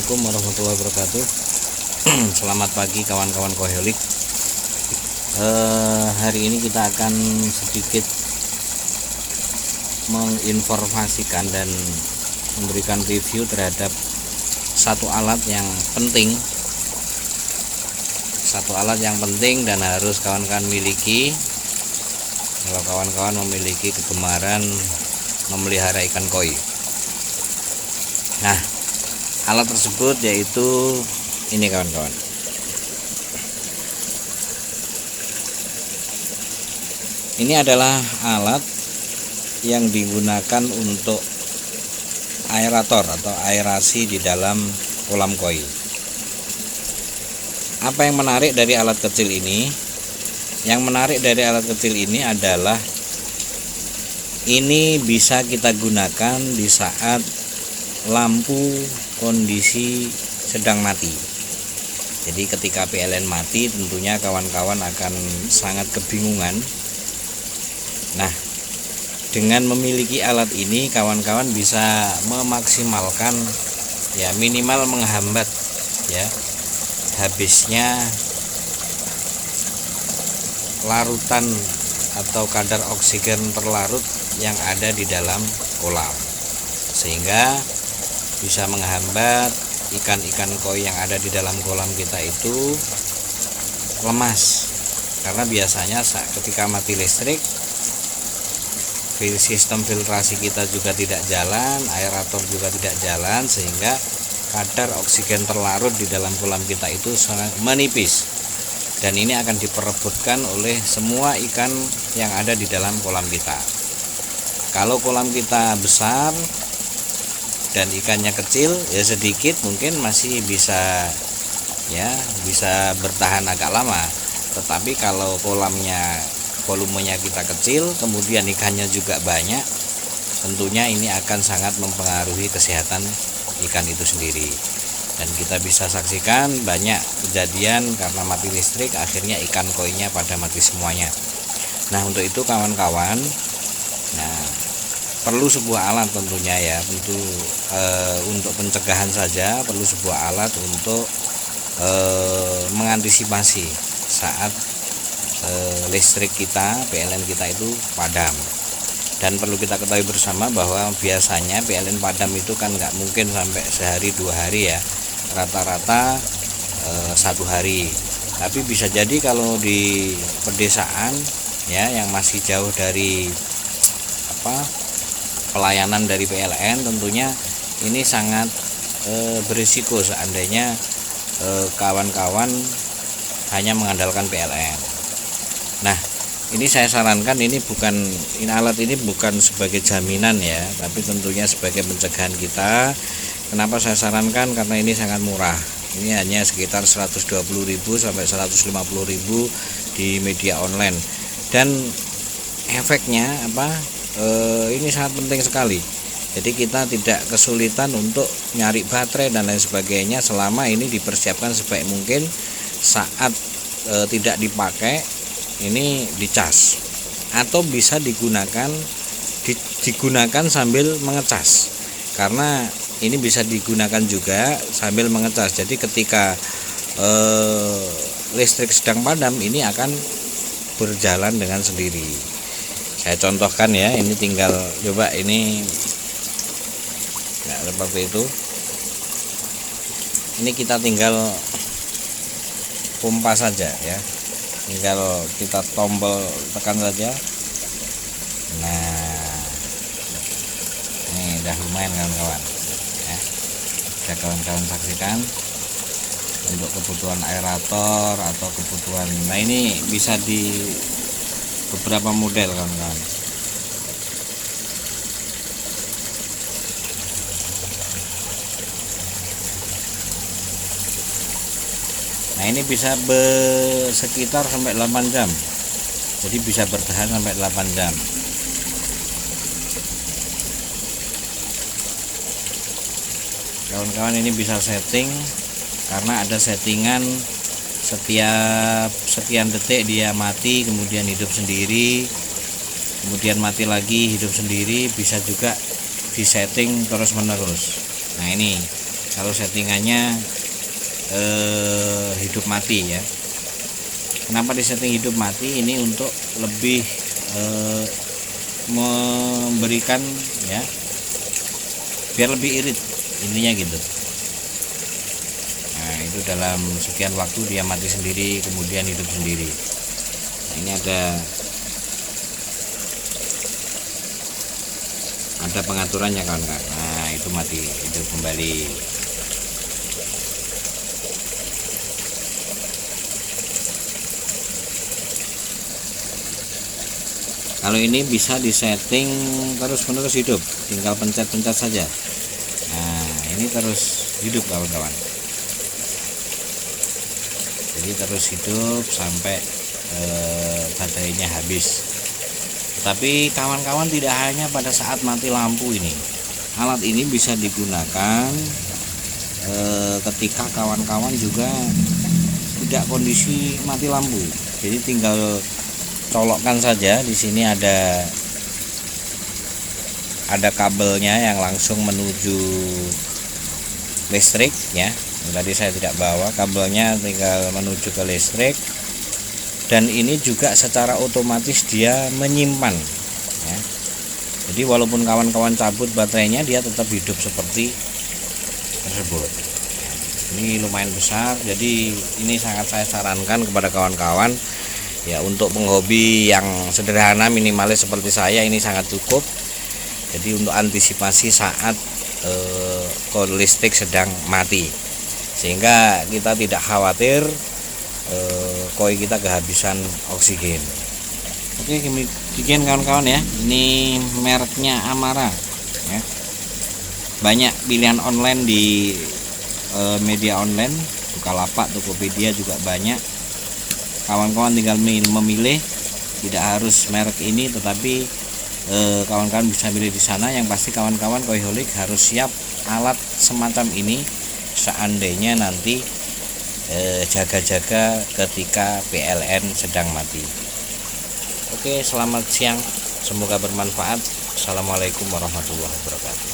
Assalamualaikum warahmatullahi wabarakatuh. Selamat pagi kawan-kawan koheolik. Hari ini kita akan sedikit menginformasikan dan memberikan review terhadap satu alat yang penting. Dan harus kawan-kawan miliki. Kalau kawan-kawan memiliki kegemaran memelihara ikan koi. Nah, alat tersebut yaitu ini kawan-kawan. Ini adalah alat yang digunakan untuk aerator atau aerasi di dalam kolam koi. Apa yang menarik dari alat kecil ini? Yang menarik dari alat kecil ini adalah ini bisa kita gunakan di saat lampu kondisi sedang mati. Jadi ketika PLN mati tentunya kawan-kawan akan sangat kebingungan. Nah, dengan memiliki alat ini kawan-kawan bisa memaksimalkan ya, minimal menghambat ya habisnya larutan atau kadar oksigen terlarut yang ada di dalam kolam, sehingga bisa menghambat ikan-ikan koi yang ada di dalam kolam kita itu lemas. Karena biasanya ketika mati listrik, sistem filtrasi kita juga tidak jalan, aerator juga tidak jalan, sehingga kadar oksigen terlarut di dalam kolam kita itu sangat menipis. Dan ini akan diperebutkan oleh semua ikan yang ada di dalam kolam kita. Kalau kolam kita besar dan ikannya kecil, ya sedikit mungkin masih bisa bertahan agak lama. Tetapi kalau volumenya kita kecil, kemudian ikannya juga banyak, tentunya ini akan sangat mempengaruhi kesehatan ikan itu sendiri. Dan kita bisa saksikan banyak kejadian karena mati listrik, akhirnya ikan koinya pada mati semuanya. Nah, untuk itu kawan-kawan, perlu sebuah alat tentunya ya, untuk pencegahan saja perlu sebuah alat untuk mengantisipasi saat listrik kita, PLN kita itu padam. Dan perlu kita ketahui bersama bahwa biasanya PLN padam itu kan nggak mungkin sampai sehari 2 hari ya, rata-rata 1 hari. Tapi bisa jadi kalau di pedesaan ya yang masih jauh dari pelayanan dari PLN, tentunya ini sangat berisiko seandainya kawan-kawan hanya mengandalkan PLN. Nah, ini saya sarankan alat ini bukan sebagai jaminan ya, tapi tentunya sebagai pencegahan kita. Kenapa saya sarankan? Karena ini sangat murah. Ini hanya sekitar 120.000 sampai 150.000 di media online. Dan efeknya ini sangat penting sekali. Jadi kita tidak kesulitan untuk nyari baterai dan lain sebagainya selama ini dipersiapkan sebaik mungkin. Saat tidak dipakai, ini dicas atau bisa digunakan sambil mengecas, karena ini bisa digunakan juga sambil mengecas. Jadi ketika listrik sedang padam, ini akan berjalan dengan sendiri. Saya contohkan ya, ini tinggal coba ini seperti itu. Ini kita tinggal pompa saja ya, tinggal kita tombol tekan saja. Nah, ini udah lumayan kawan-kawan ya. Bisa kawan-kawan saksikan untuk kebutuhan aerator atau kebutuhan. Nah, ini bisa di beberapa model kawan-kawan. Nah, ini bisa sekitar sampai 8 jam. Jadi bisa bertahan sampai 8 jam. Kawan-kawan, ini bisa setting karena ada settingan setiap sekian detik dia mati, kemudian hidup sendiri, kemudian mati lagi, hidup sendiri. Bisa juga disetting terus menerus. Nah, ini kalau settingannya hidup mati ya. Kenapa disetting hidup mati? Ini untuk lebih memberikan ya, biar lebih irit intinya gitu. Nah itu dalam sekian waktu dia mati sendiri, kemudian hidup sendiri. Nah, ini ada pengaturannya kawan-kawan. Nah itu mati, hidup kembali. Kalau ini bisa disetting terus-menerus hidup, tinggal pencet-pencet saja. Nah ini terus hidup kawan-kawan, jadi terus hidup sampai baterainya habis. Tapi kawan-kawan tidak hanya pada saat mati lampu ini, alat ini bisa digunakan ketika kawan-kawan juga tidak kondisi mati lampu. Jadi tinggal colokkan saja. Di sini ada kabelnya yang langsung menuju listrik ya. Tadi saya tidak bawa kabelnya, tinggal menuju ke listrik. Dan ini juga secara otomatis dia menyimpan ya. Jadi walaupun kawan-kawan cabut baterainya, dia tetap hidup seperti tersebut. Ini lumayan besar, jadi ini sangat saya sarankan kepada kawan-kawan ya, untuk penghobi yang sederhana minimalis seperti saya, ini sangat cukup. Jadi untuk antisipasi saat listrik sedang mati, sehingga kita tidak khawatir koi kita kehabisan oksigen. Oke, demikian kawan-kawan ya. Ini mereknya Amara ya. Banyak pilihan online di media online, Bukalapak, Tokopedia juga banyak. Kawan-kawan tinggal memilih, tidak harus merek ini, tetapi kawan-kawan bisa pilih di sana. Yang pasti kawan-kawan koiholik harus siap alat semacam ini seandainya nanti jaga-jaga ketika PLN sedang mati. Oke, selamat siang, semoga bermanfaat. Assalamualaikum warahmatullahi wabarakatuh.